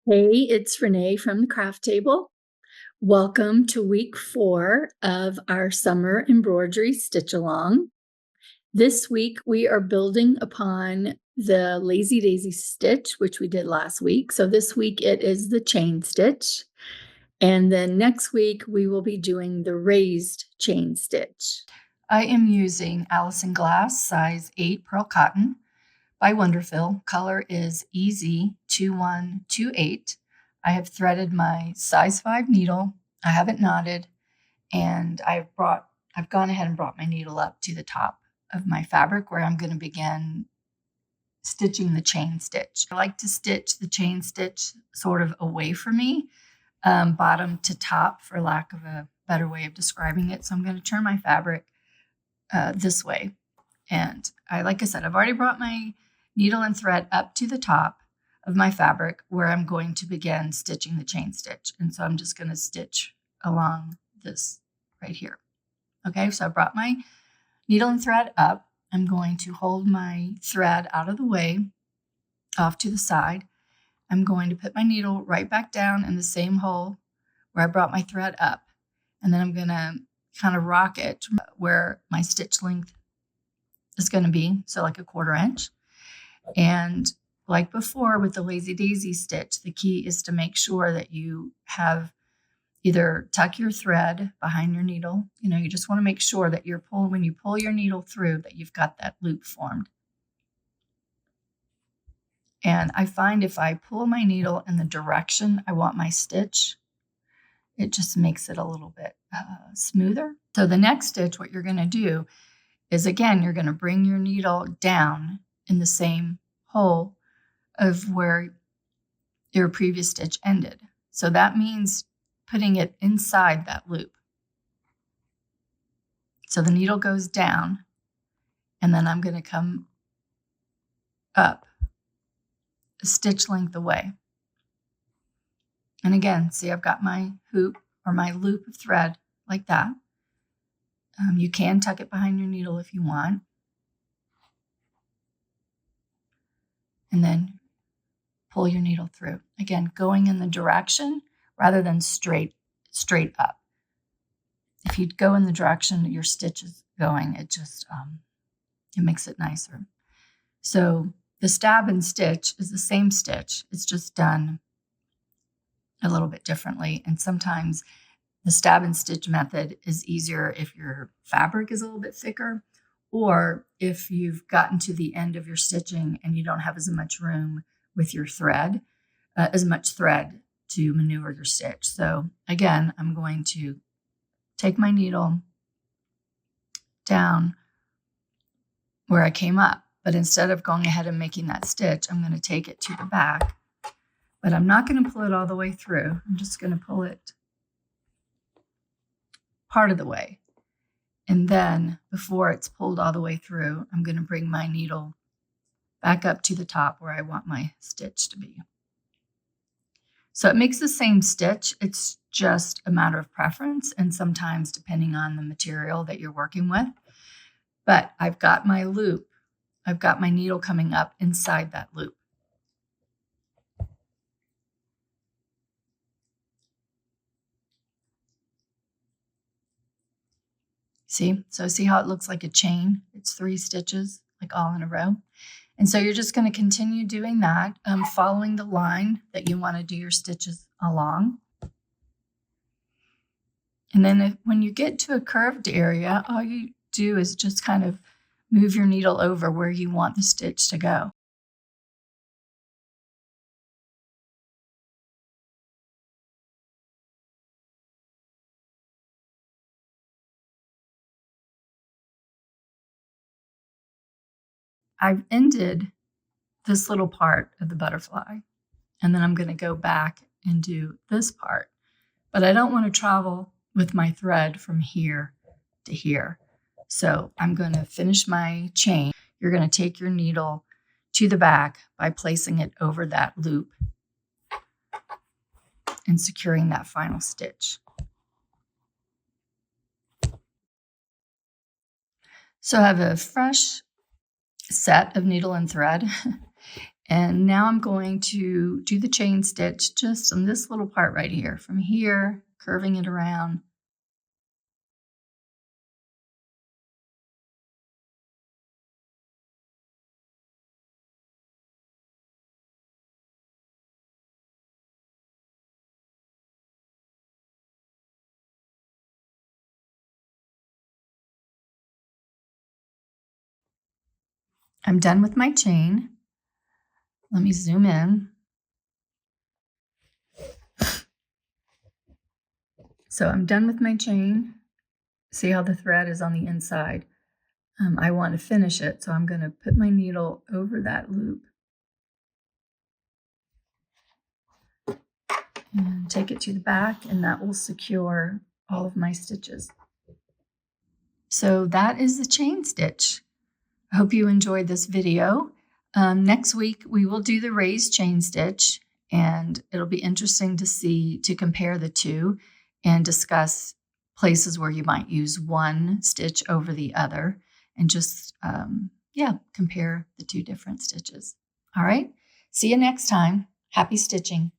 Hey, it's Renee from the Craft Table. Welcome to week 4 of our Summer Embroidery Stitch Along. This week we are building upon the Lazy Daisy stitch, which we did last week. So this week it is the chain stitch. And then next week we will be doing the raised chain stitch. I am using Allison Glass size 8 pearl cotton by Wonderfil. Color is EZ2128. I have threaded my size 5 needle. I have it knotted, and I've gone ahead and brought my needle up to the top of my fabric where I'm going to begin stitching the chain stitch. I like to stitch the chain stitch sort of away from me, bottom to top, for lack of a better way of describing it. So I'm going to turn my fabric this way. And like I said, I've already brought my needle and thread up to the top of my fabric where I'm going to begin stitching the chain stitch. And so I'm just going to stitch along this right here. Okay, so I brought my needle and thread up. I'm going to hold my thread out of the way, off to the side. I'm going to put my needle right back down in the same hole where I brought my thread up. And then I'm going to kind of rock it where my stitch length is going to be, so like a 1/4 inch. And like before with the Lazy Daisy stitch, the key is to make sure that you have either tuck your thread behind your needle. You just want to make sure that when you pull your needle through, that you've got that loop formed. And I find if I pull my needle in the direction I want my stitch, it just makes it a little bit smoother. So the next stitch, what you're going to do is, again, you're going to bring your needle down in the same hole of where your previous stitch ended. So that means putting it inside that loop. So the needle goes down, and then I'm going to come up a stitch length away. And again, see, I've got my hoop or my loop of thread like that. You can tuck it behind your needle if you want. And then pull your needle through. Again, going in the direction rather than straight up. If you go in the direction that your stitch is going, it just it makes it nicer. So the stab and stitch is the same stitch. It's just done a little bit differently. And sometimes the stab and stitch method is easier if your fabric is a little bit thicker, or if you've gotten to the end of your stitching and you don't have as much room with your thread, as much thread to maneuver your stitch. So again, I'm going to take my needle down where I came up, but instead of going ahead and making that stitch, I'm going to take it to the back, but I'm not going to pull it all the way through. I'm just going to pull it part of the way. And then before it's pulled all the way through, I'm going to bring my needle back up to the top where I want my stitch to be. So it makes the same stitch. It's just a matter of preference, and sometimes depending on the material that you're working with. But I've got my loop. I've got my needle coming up inside that loop. See? So see how it looks like a chain? It's 3 stitches, like all in a row. And so you're just going to continue doing that, following the line that you want to do your stitches along. And then when you get to a curved area, all you do is just kind of move your needle over where you want the stitch to go. I've ended this little part of the butterfly, and then I'm going to go back and do this part. But I don't want to travel with my thread from here to here. So I'm going to finish my chain. You're going to take your needle to the back by placing it over that loop and securing that final stitch. So I have a fresh set of needle and thread, And now I'm going to do the chain stitch just on this little part right here, from here, curving it around. I'm done with my chain. Let me zoom in. So I'm done with my chain. See how the thread is on the inside. I want to finish it, so I'm going to put my needle over that loop and take it to the back, and that will secure all of my stitches. So that is the chain stitch. I hope you enjoyed this video. Next week, we will do the raised chain stitch, and it'll be interesting to compare the two and discuss places where you might use one stitch over the other and just, compare the two different stitches. All right, see you next time. Happy stitching.